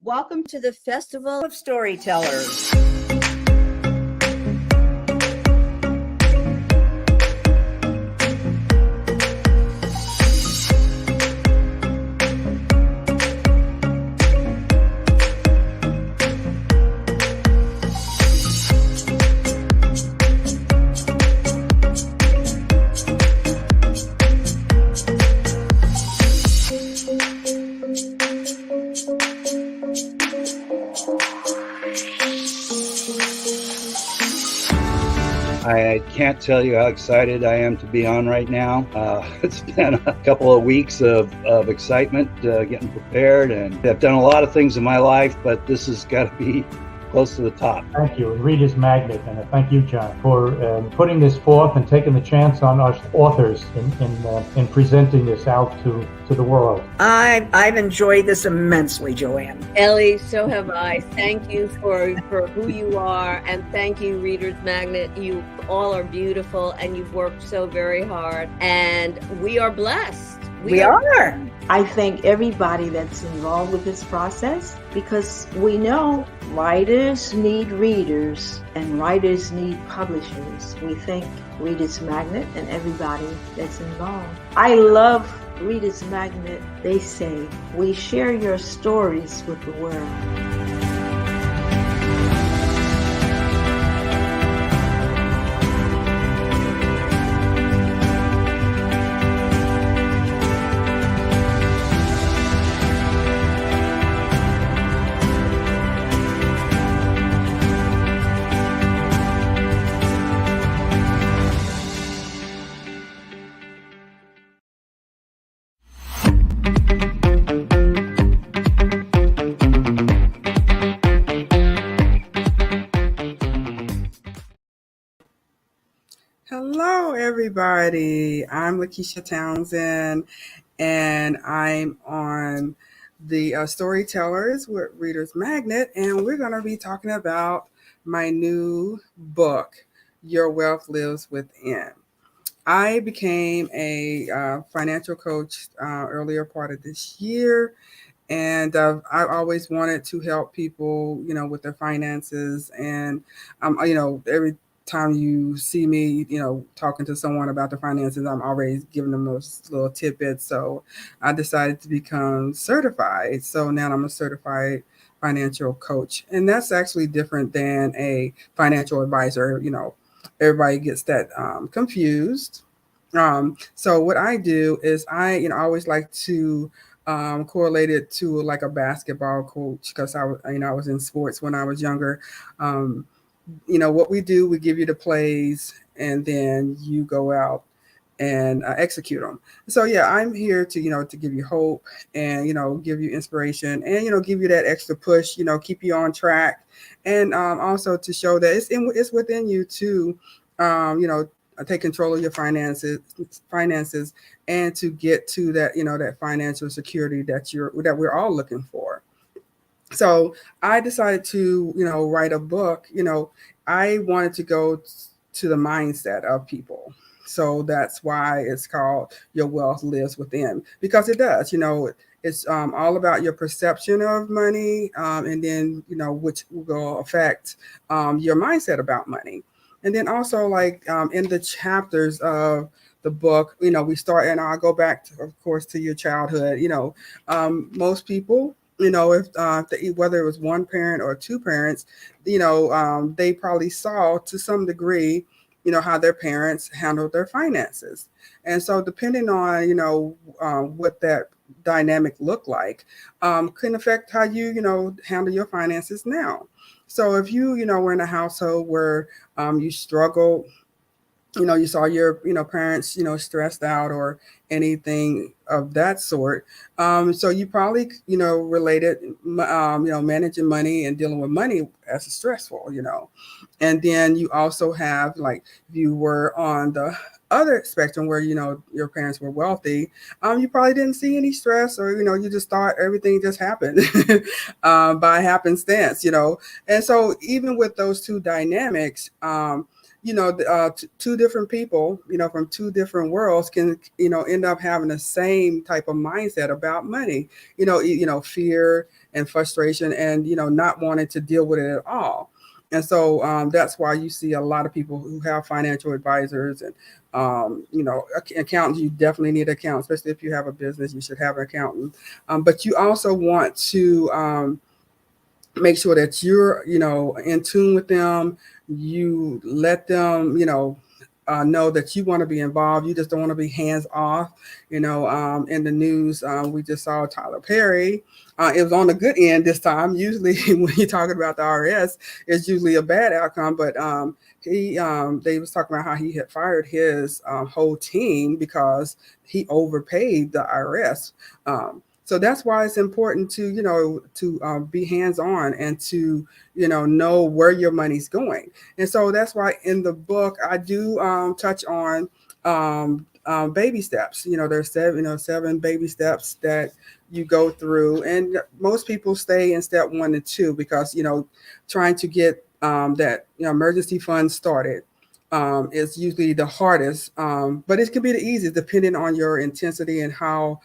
Welcome to the Festival of Storytellers. I can't tell you how excited I am to be on right now. It's been a couple of weeks of excitement, getting prepared, and I've done a lot of things in my life, but this has got to be close to the top. Thank you, Reader's Magnet, and thank you, John, for putting this forth and taking the chance on us authors in presenting this out to the world. I've enjoyed this immensely, Joanne. Ellie, so have I. Thank you for who you are, and thank you, Reader's Magnet. You all are beautiful, and you've worked so very hard, and we are blessed. We are. I thank everybody that's involved with this process, because we know writers need readers and writers need publishers. We thank Reader's Magnet and everybody that's involved. I love Reader's Magnet. They say, we share your stories with the world. Hello, everybody. I'm Luckisha Townsend, and I'm on the Storytellers with Reader's Magnet, and we're going to be talking about my new book, Your Wealth Lives Within. I became a financial coach earlier part of this year, and I always wanted to help people, with their finances, and every time you see me, talking to someone about the finances, I'm always giving them those little tidbits. So I decided to become certified. So now I'm a certified financial coach. And that's actually different than a financial advisor. Everybody gets that confused. So what I do is I always like to correlate it to like a basketball coach, because I was in sports when I was younger. What we do, we give you the plays, and then you go out and execute them. So yeah, I'm here to to give you hope and give you inspiration and give you that extra push, keep you on track, and also to show that it's within you to take control of your finances, and to get to that that financial security that we're all looking for. So I decided to, write a book. I wanted to go to the mindset of people. So that's why it's called Your Wealth Lives Within, because it does, it's all about your perception of money, and then, which will affect your mindset about money. And then also in the chapters of the book, we start, and I'll go back to, of course, to your childhood. Most people, if whether it was one parent or two parents, they probably saw to some degree, how their parents handled their finances. And so depending on, what that dynamic looked like, can affect how you, handle your finances now. So if you, were in a household where you struggled, you saw your, parents, stressed out or anything of that sort. So you probably, related, managing money and dealing with money as stressful, And then you also have, like, if you were on the other spectrum where, your parents were wealthy, you probably didn't see any stress, or, you just thought everything just happened by happenstance, And so even with those two dynamics, two different people, from two different worlds can, end up having the same type of mindset about money, fear and frustration and, not wanting to deal with it at all. And so that's why you see a lot of people who have financial advisors and, accountants. You definitely need an accountant, especially if you have a business, you should have an accountant. But you also want to make sure that you're, in tune with them. You let them, know that you want to be involved. You just don't want to be hands off. In the news, we just saw Tyler Perry. It was on the good end this time. Usually, when you're talking about the IRS, it's usually a bad outcome. But they was talking about how he had fired his whole team because he overpaid the IRS. So that's why it's important to be hands-on and to, know where your money's going. And so that's why in the book, I do touch on baby steps. There's seven baby steps that you go through. And most people stay in step 1 and 2 because, trying to get that emergency fund started is usually the hardest. But it can be the easiest depending on your intensity and how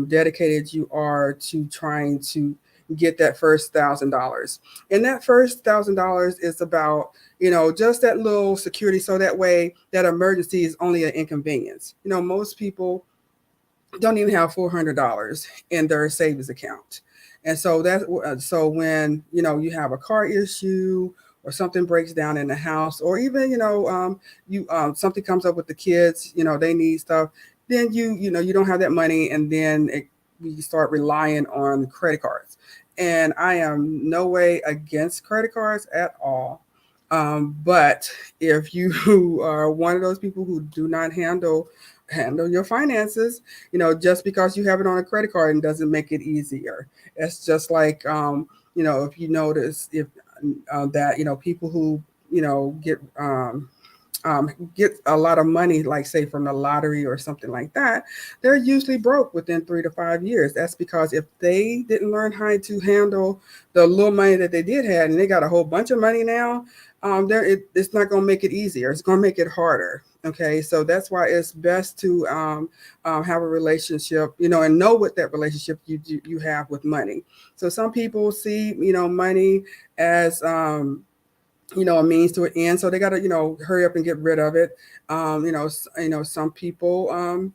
dedicated you are to trying to get that first $1,000. And that first $1,000 is about, just that little security. So that way that emergency is only an inconvenience. Most people don't even have $400 in their savings account. And so so when, you have a car issue or something breaks down in the house, or even, something comes up with the kids, they need stuff, then you don't have that money, and then you start relying on credit cards. And I am no way against credit cards at all. But if you are one of those people who do not handle your finances, just because you have it on a credit card and doesn't make it easier. It's just like, if you notice that, people who, get a lot of money, like say from the lottery or something like that, they're usually broke within 3 to 5 years. That's because if they didn't learn how to handle the little money that they did have, and they got a whole bunch of money now, it's not going to make it easier. It's going to make it harder. Okay, so that's why it's best to have a relationship, and know what that relationship you have with money. So some people see, money as a means to an end. So they got to, hurry up and get rid of it. Some people,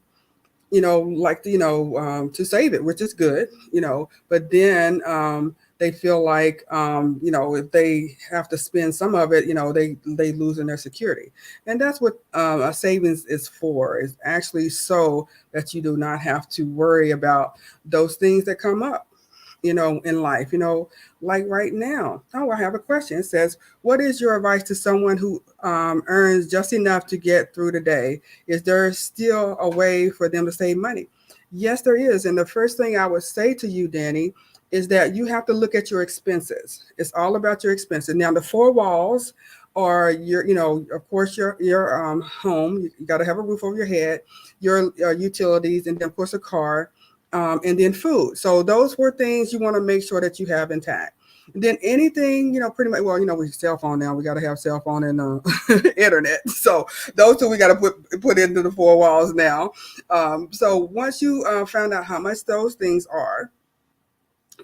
like to, to save it, which is good, but then they feel like, if they have to spend some of it, they lose in their security. And that's what a savings is for, is actually so that you do not have to worry about those things that come up, in life, like right now. Oh, I have a question. It says, what is your advice to someone who earns just enough to get through the day? Is there still a way for them to save money? Yes, there is. And the first thing I would say to you, Danny, is that you have to look at your expenses. It's all about your expenses. Now, the 4 walls are your, of course, your home. You got to have a roof over your head, your utilities, and then, of course, a car. And then food. So those were things you want to make sure that you have intact. And then anything, pretty much, well, with cell phone now, we got to have cell phone and internet. So those 2 we got to put into the 4 walls now. So once you found out how much those things are,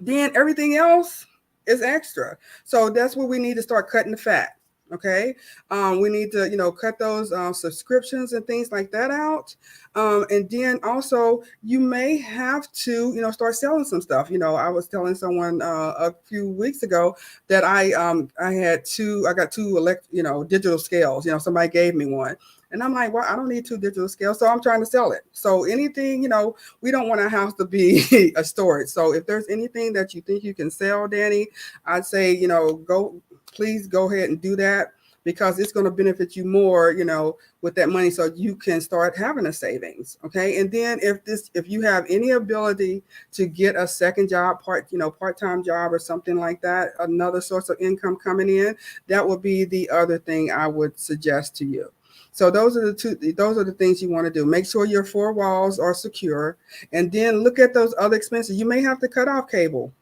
then everything else is extra. So that's where we need to start cutting the fat. Okay. We need to, cut those subscriptions and things like that out. And then also you may have to, start selling some stuff. I was telling someone a few weeks ago that I got 2 digital scales. Somebody gave me one. And I'm like, well, I don't need 2 digital scales. So I'm trying to sell it. So anything, we don't want our house to be a storage. So if there's anything that you think you can sell, Danny, I'd say, please go ahead and do that, because it's going to benefit you more, with that money, so you can start having a savings. Okay. And then if you have any ability to get a second job, part-time job or something like that, another source of income coming in, that would be the other thing I would suggest to you. So those are the things you want to do. Make sure your 4 walls are secure, and then look at those other expenses. You may have to cut off cable.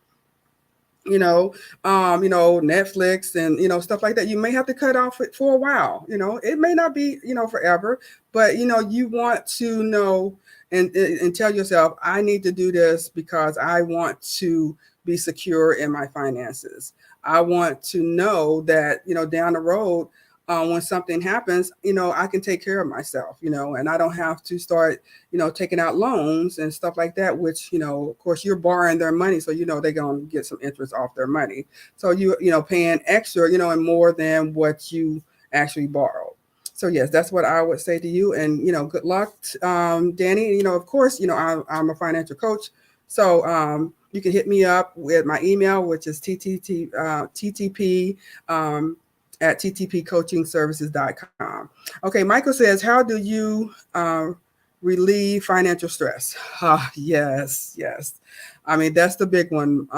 Netflix and, stuff like that. You may have to cut off it for a while. It may not be, forever, but, you want to know and tell yourself, I need to do this because I want to be secure in my finances. I want to know that, down the road, when something happens, I can take care of myself, and I don't have to start, taking out loans and stuff like that, which, of course you're borrowing their money. So, they're going to get some interest off their money. So paying extra, and more than what you actually borrowed. So yes, that's what I would say to you. And, good luck, Danny. Of course, I'm a financial coach. So you can hit me up with my email, which is TTP at ttpcoachingservices.com. Okay, Michael says, how do you relieve financial stress? Yes. I mean, that's the big one,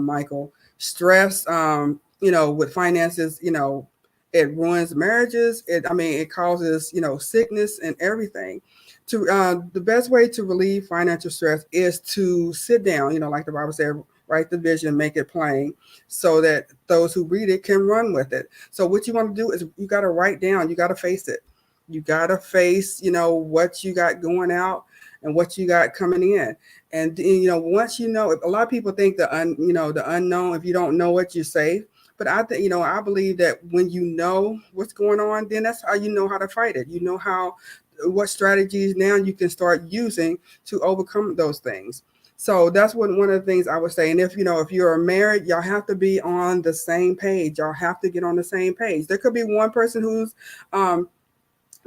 Michael. Stress, with finances, it ruins marriages. It causes, sickness and everything. The best way to relieve financial stress is to sit down, like the Bible said, write the vision, make it plain, so that those who read it can run with it. So what you want to do is you got to write down, you got to face it. You got to face, what you got going out and what you got coming in. And, once a lot of people think the unknown, if you don't know what you say. But I think, I believe that when you know what's going on, then that's how you know how to fight it. You know what strategies now you can start using to overcome those things. So that's one of the things I would say. And if you're married, y'all have to be on the same page. Y'all have to get on the same page. There could be one person who's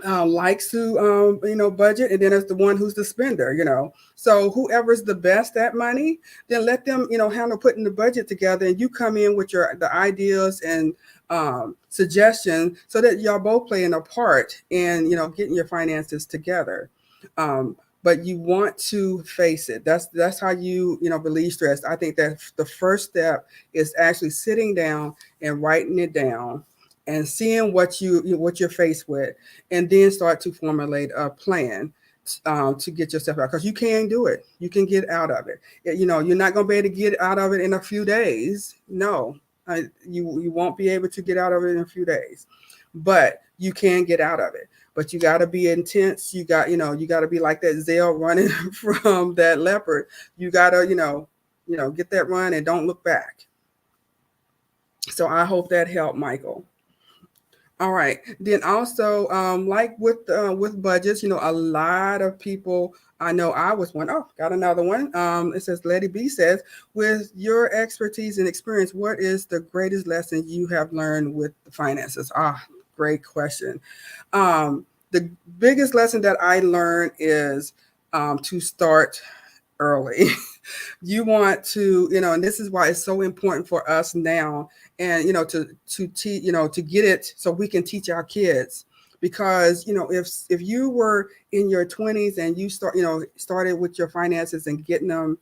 likes to budget, and then there's the one who's the spender. So whoever's the best at money, then let them handle putting the budget together, and you come in with the ideas and suggestions, so that y'all both playing a part in getting your finances together. But you want to face it. That's how you relieve stress. I think that the first step is actually sitting down and writing it down and seeing what you're faced with, and then start to formulate a plan to get yourself out, because you can do it. You can get out of it. You're not going to be able to get out of it in a few days. No, you won't be able to get out of it in a few days, but you can get out of it. But you got to be intense. You got to be like that Zell running from that leopard. You got to, get that run and don't look back. So I hope that helped, Michael. All right. Then also, like with budgets, a lot of people, I know I was one. Oh, got another one. It says, Letty B says, with your expertise and experience, what is the greatest lesson you have learned with the finances? Great question. The biggest lesson that I learned is to start early. You want to, and this is why it's so important for us now, and to teach, to get it so we can teach our kids. Because if you were in your 20s and you started with your finances and getting them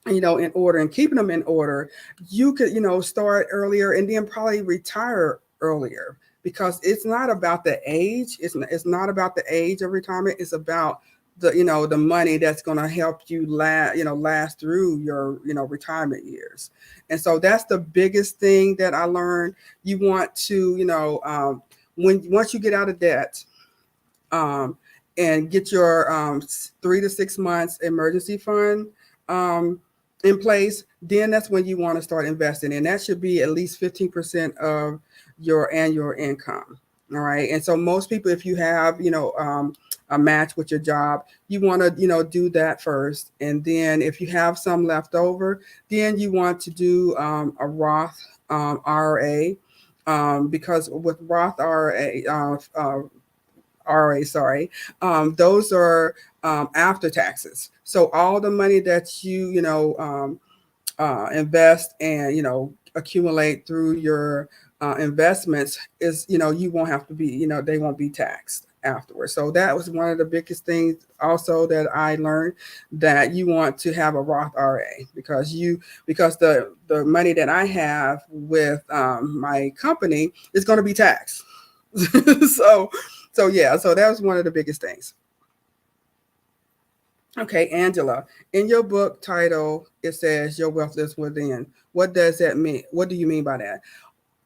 in order and keeping them in order, you could start earlier and then probably retire earlier. Because it's not about the age. It's not about the age of retirement. It's about the money that's going to help you last through your retirement years. And so that's the biggest thing that I learned. You want to once you get out of debt, and get your 3 to 6 months emergency fund in place, then that's when you want to start investing, and that should be at least 15% of your annual income. All right. And so most people, if you have a match with your job, you want to do that first, and then if you have some left over, then you want to do a Roth IRA, because with Roth those are after taxes. So all the money that you invest and accumulate through your investments is you won't have to be they won't be taxed afterwards. So that was one of the biggest things also that I learned, that you want to have a Roth IRA, because the money that I have with my company is going to be taxed. So that was one of the biggest things. Okay, Angela, in your book title, it says your wealth is within. What does that mean? What do you mean by that?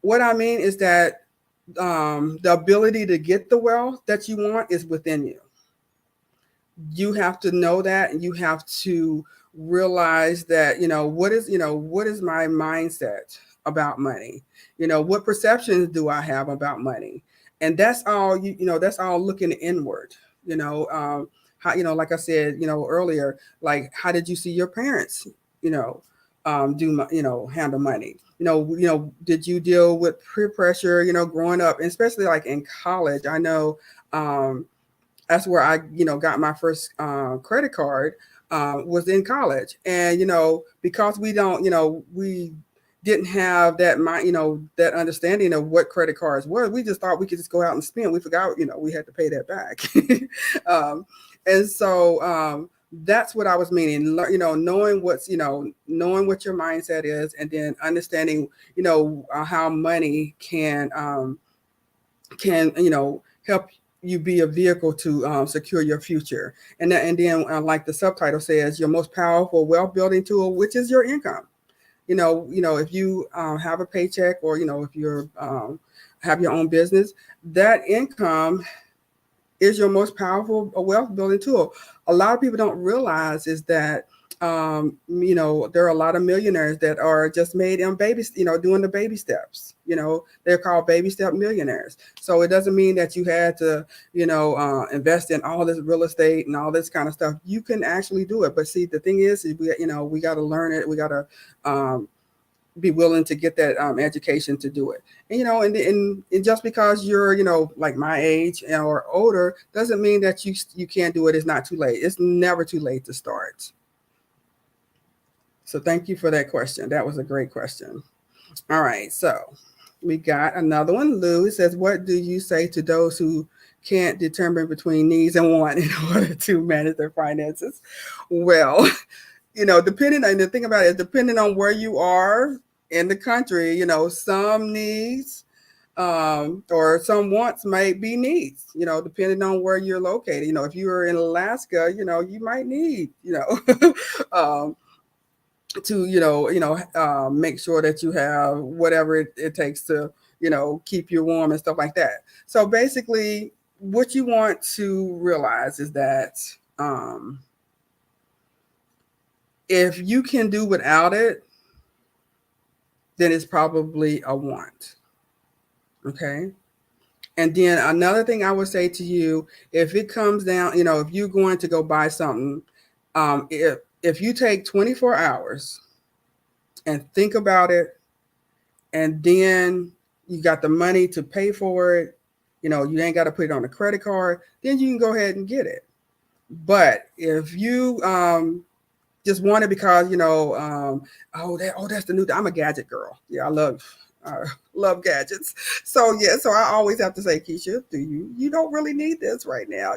What I mean is that the ability to get the wealth that you want is within you. You have to know that, and you have to realize that, what is my mindset about money? What perceptions do I have about money? And that's all that's all looking inward. How, like I said, earlier, like, how did you see your parents, you know handle money? Did you deal with peer pressure, growing up, and especially like in college? I know that's where I, got my first credit card, was in college. And, because we don't, we didn't have that mind, that understanding of what credit cards were. We just thought we could just go out and spend. We forgot, we had to pay that back. And so that's what I was meaning, knowing knowing what your mindset is, and then understanding, how money can help you be a vehicle to secure your future. And then like the subtitle says, your most powerful wealth building tool, which is your income. If you have a paycheck, or if you're have your own business, that income is your most powerful wealth building tool. A lot of people don't realize is that there are a lot of millionaires that are just made in babies, doing the baby steps. They're called baby step millionaires. So it doesn't mean that you had to, invest in all this real estate and all this kind of stuff. You can actually do it. But see, the thing is we got to learn it. We got to be willing to get that education to do it. And just because you're, like my age or older, doesn't mean that you can't do it. It's not too late. It's never too late to start. So thank you for that question. That was a great question. All right. So we got another one. Lou says, what do you say to those who can't determine between needs and want in order to manage their finances? Well, depending on the thing about it is, depending on where you are in the country, some needs or some wants might be needs, depending on where you're located. If you are in Alaska, you might need, to make sure that you have whatever it takes to keep you warm and stuff like that. So basically, what you want to realize is that if you can do without it, then it's probably a want. Okay. And then another thing I would say to you, if it comes down, if you're going to go buy something, if you take 24 hours and think about it, and then you got the money to pay for it, you ain't got to put it on a credit card, then you can go ahead and get it. But if you just want it because, that's the new, I'm a gadget girl. Yeah, I love gadgets. So I always have to say, Keisha, you don't really need this right now,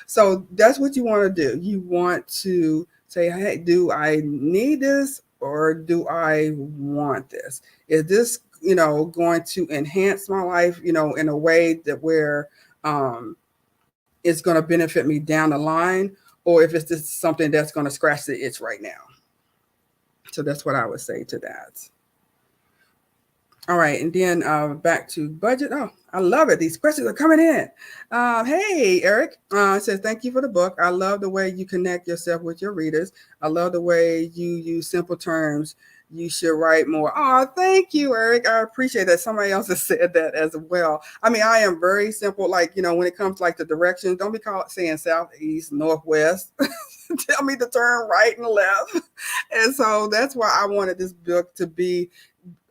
So that's what you want to do. You want to say, hey, do I need this, or do I want this? Is this, going to enhance my life, in a way that where it's going to benefit me down the line, or if it's just something that's going to scratch the itch right now. So that's what I would say to that. All right, and then back to budget. Oh, I love it. These questions are coming in. Hey, Eric says, thank you for the book. I love the way you connect yourself with your readers. I love the way you use simple terms. You should write more. Oh, thank you, Eric. I appreciate that. Somebody else has said that as well. I mean, I am very simple. Like, when it comes to like the directions, don't be saying southeast, northwest. Tell me to turn right and left. And so that's why I wanted this book to be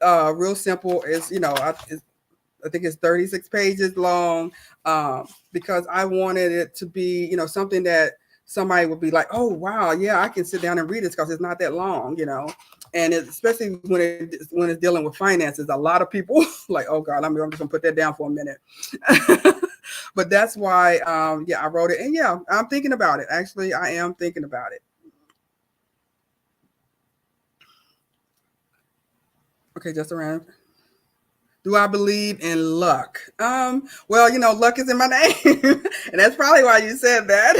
real simple. Is I think it's 36 pages long, because I wanted it to be something that somebody would be like, oh wow, yeah, I can sit down and read this because it's not that long, and especially when it's dealing with finances. A lot of people like, oh God, I'm just gonna put that down for a minute. But that's why I wrote it, and I'm thinking about it. Actually, I am thinking about it. Okay, just around. Do I believe in luck? Well, luck is in my name. And that's probably why you said that.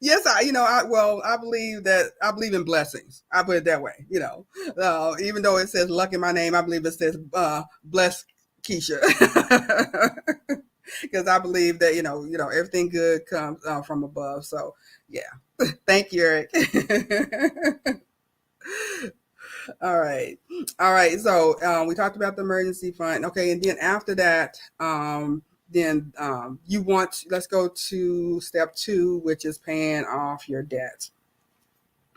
Yes, I believe in blessings. I put it that way. Even though it says luck in my name, I believe it says bless Keisha. Because I believe that everything good comes from above. So yeah, thank you, Eric. All right, all right. So we talked about the emergency fund. Okay, and then after that, let's go to step 2, which is paying off your debt.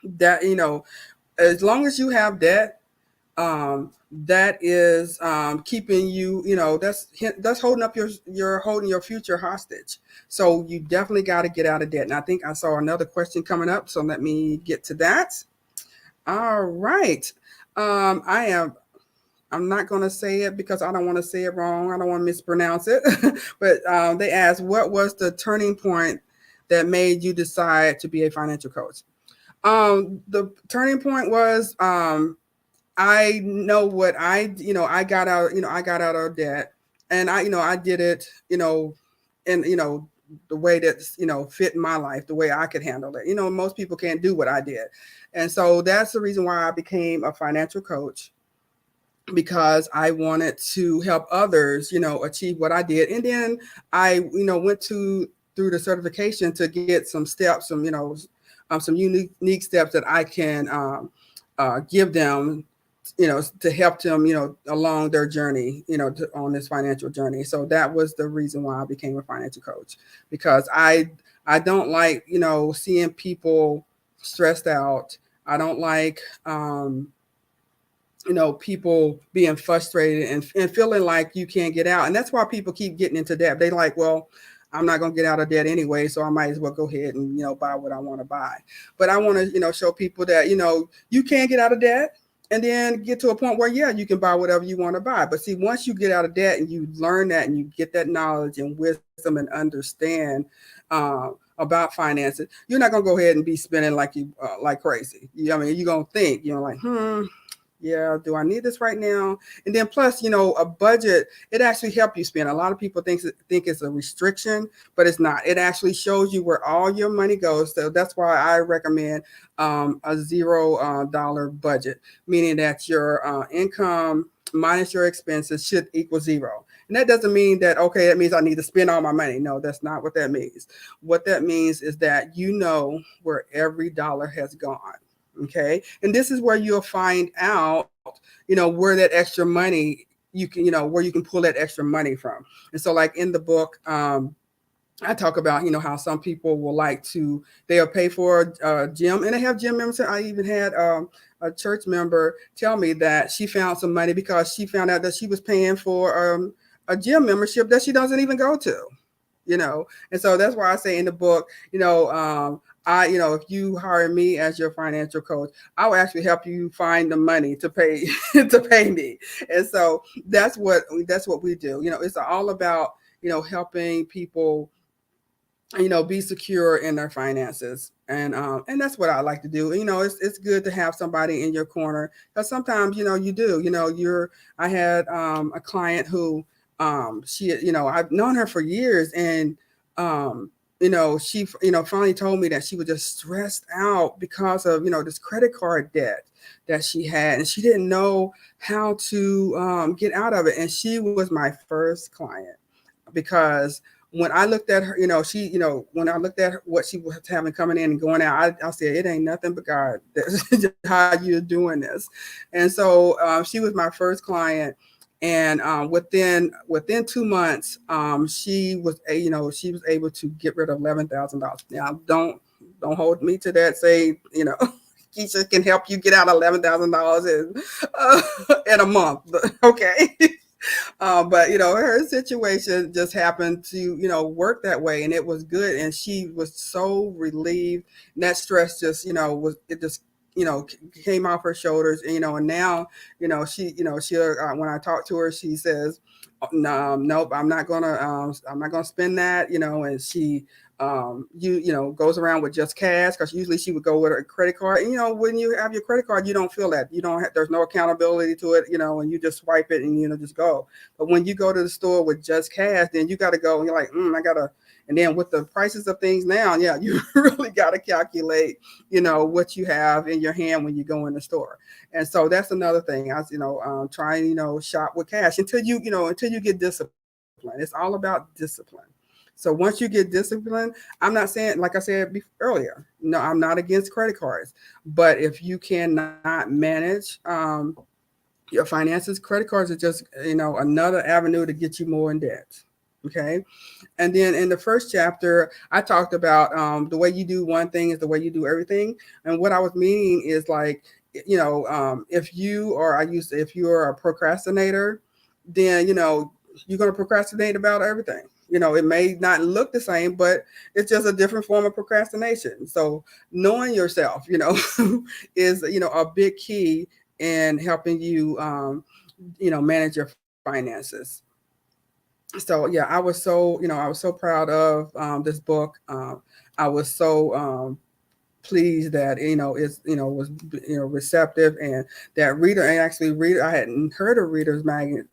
That as long as you have debt, that is keeping you, that's holding up you're holding your future hostage. So you definitely got to get out of debt. And I think I saw another question coming up, so let me get to that. All right. I'm not going to say it because I don't want to say it wrong. I don't want to mispronounce it. But they asked, what was the turning point that made you decide to be a financial coach? The turning point was I know what I got out of debt, and I did it, and the way that fit my life, the way I could handle it. Most people can't do what I did, and so that's the reason why I became a financial coach, because I wanted to help others, achieve what I did. And then I, went through the certification to get some steps, some unique steps that I can give them, to help them, along their journey, on this financial journey. So that was the reason why I became a financial coach, because I don't like, seeing people stressed out. I don't like, people being frustrated and feeling like you can't get out. And that's why people keep getting into debt. They like, well, I'm not going to get out of debt anyway, so I might as well go ahead and, buy what I want to buy. But I want to, show people that, you can get out of debt and then get to a point where, yeah, you can buy whatever you want to buy. But see, once you get out of debt and you learn that and you get that knowledge and wisdom and understand about finances, you're not going to go ahead and be spending like crazy. You're going to think, like, yeah, do I need this right now? And then plus, a budget, it actually helps you spend. A lot of people think it's a restriction, but it's not. It actually shows you where all your money goes. So that's why I recommend a $0 budget, meaning that your income minus your expenses should equal 0. And that doesn't mean that, okay, that means I need to spend all my money. No, that's not what that means. What that means is that where every dollar has gone. Okay. And this is where you'll find out, where that extra money where you can pull that extra money from. And so like in the book, I talk about, how some people will they'll pay for a gym, and they have gym members. I even had a church member tell me that she found some money because she found out that she was paying for a gym membership that she doesn't even go to, And so that's why I say in the book, if you hire me as your financial coach, I will actually help you find the money to pay me. And so that's what we do. It's all about, helping people, be secure in their finances. And that's what I like to do. It's good to have somebody in your corner, because sometimes, you do, I had a client who she, I've known her for years, and she, finally told me that she was just stressed out because of, this credit card debt that she had, and she didn't know how to get out of it. And she was my first client, because when I looked at her, when I looked at what she was having coming in and going out, I said, it ain't nothing but God. That's just how you're doing this. And so she was my first client. And within 2 months, she was able to get rid of $11,000. Now, don't hold me to that. Say, Keisha can help you get out $11,000 in a month. Okay. But her situation just happened to work that way, and it was good, and she was so relieved. And that stress just came off her shoulders, and now she when I talk to her, she says, no, nope, I'm not gonna spend that, and she goes around with just cash, because usually she would go with a credit card. And when you have your credit card, you don't feel that. There's no accountability to it, and you just swipe it and just go. But when you go to the store with just cash, then you got to go and you're like, I gotta, And then with the prices of things now, yeah, you really got to calculate, what you have in your hand when you go in the store. And so that's another thing. Try and, shop with cash until you get disciplined. It's all about discipline. So once you get disciplined, I'm not saying, like I said earlier, no, I'm not against credit cards. But if you cannot manage your finances, credit cards are just, another avenue to get you more in debt. Okay. And then in the first chapter, I talked about the way you do one thing is the way you do everything. And what I was meaning is like, if you're a procrastinator, then, you're going to procrastinate about everything. It may not look the same, but it's just a different form of procrastination. So knowing yourself, is, a big key in helping you, manage your finances. So yeah, I was so proud of this book. I was so pleased that it's was receptive, and that reader. I hadn't heard of Reader's Magnet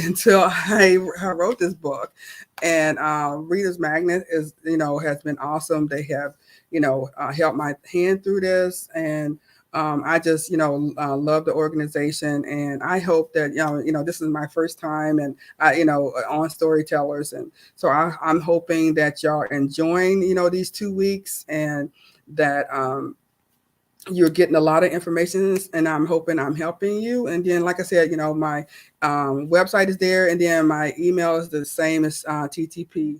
until I wrote this book, and Reader's Magnet is has been awesome. They have helped my hand through this, and I just love the organization, and I hope that this is my first time, and on Storytellers, and so I'm hoping that y'all are enjoying these 2 weeks, and that you're getting a lot of information, and I'm hoping I'm helping you. And then, like I said, my website is there, and then my email is the same as TTP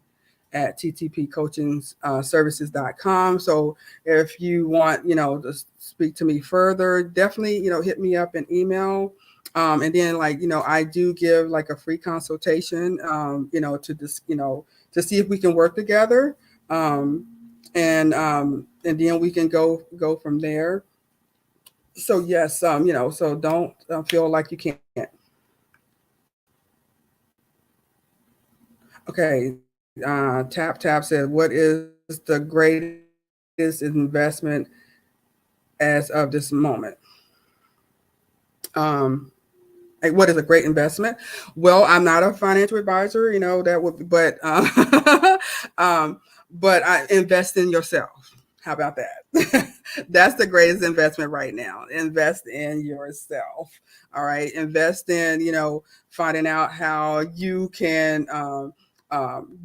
at ttpcoachingservices.com. So if you want, to speak to me further, definitely, hit me up in email. And then I do give like a free consultation, to this, to see if we can work together. And then we can go from there. So yes, so don't feel like you can't. Okay, Tap said, "What is the greatest investment as of this moment?" What is a great investment? Well, I'm not a financial advisor, that would, but but I invest in yourself. How about that? That's the greatest investment right now. Invest in yourself. All right. Invest in, finding out how you can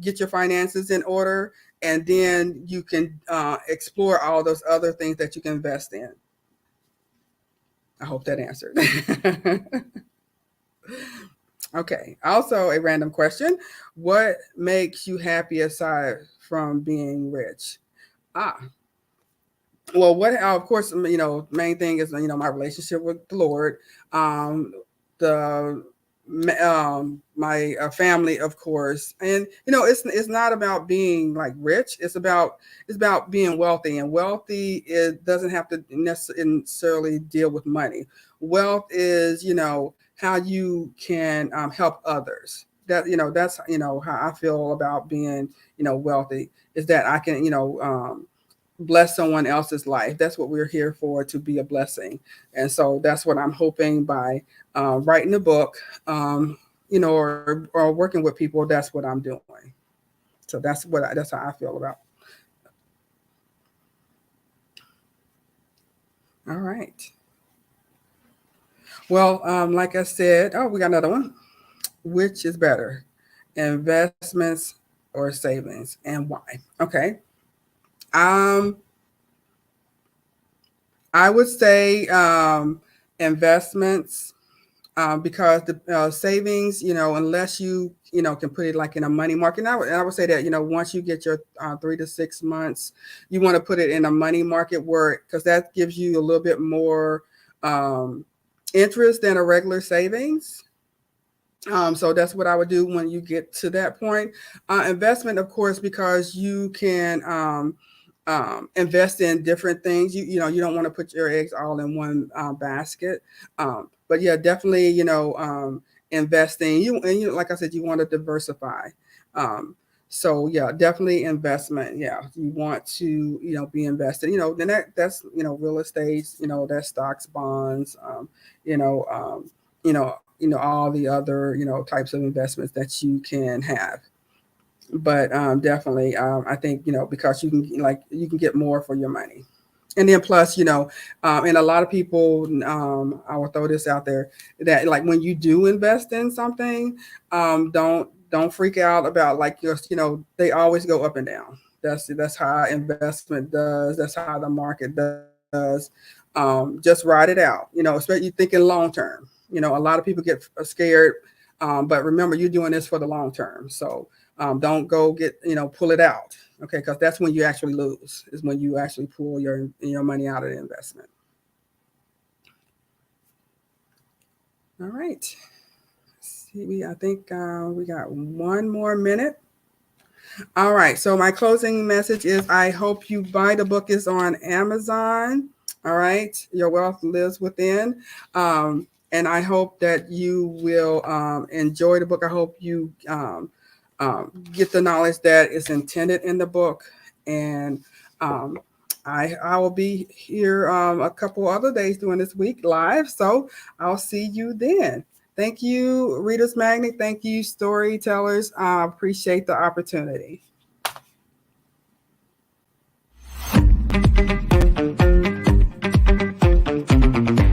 get your finances in order, and then you can explore all those other things that you can invest in. I hope that answered. Okay. Also, a random question: what makes you happy aside from being rich? Well, of course, main thing is, my relationship with the Lord, the my family, of course, and it's not about being like rich. It's about being wealthy, and wealthy, it doesn't have to necessarily deal with money. Wealth is how you can help others. That's how I feel about being wealthy, is that I can bless someone else's life. That's what we're here for, to be a blessing. And so that's what I'm hoping by writing a book, or working with people. That's what I'm doing. So that's how I feel about. All right. Well, like I said, we got another one. Which is better, investments or savings, and why? Okay. Um, I would say investments, because the savings, unless you can put it like in a money market. And I would say that once you get your 3 to 6 months, you want to put it in a money market, because that gives you a little bit more interest than a regular savings. So that's what I would do when you get to that point. Investment, of course, because you can invest in different things. You don't want to put your eggs all in one basket. But yeah, definitely, investing. Like I said, you want to diversify. So yeah, definitely investment. Yeah, you want to be invested. Then that's real estate. That's stocks, bonds. You know, all the other types of investments that you can have. But definitely, I think, because you can get more for your money. And then plus, and a lot of people, I will throw this out there, that like when you do invest in something, don't freak out about like just, they always go up and down. That's how investment does. That's how the market does. Just ride it out. Especially you thinking long term. A lot of people get scared, but remember, you're doing this for the long term. So don't go pull it out. Okay, because that's when you actually lose. Is when you actually pull your money out of the investment. All right. See, I think we got 1 more minute. All right. So my closing message is: I hope you buy the book. Is on Amazon. All right. Your wealth lives within. And I hope that you will enjoy the book. I hope you get the knowledge that is intended in the book. And I will be here a couple other days during this week live. So I'll see you then. Thank you, Readers Magnet. Thank you, storytellers. I appreciate the opportunity.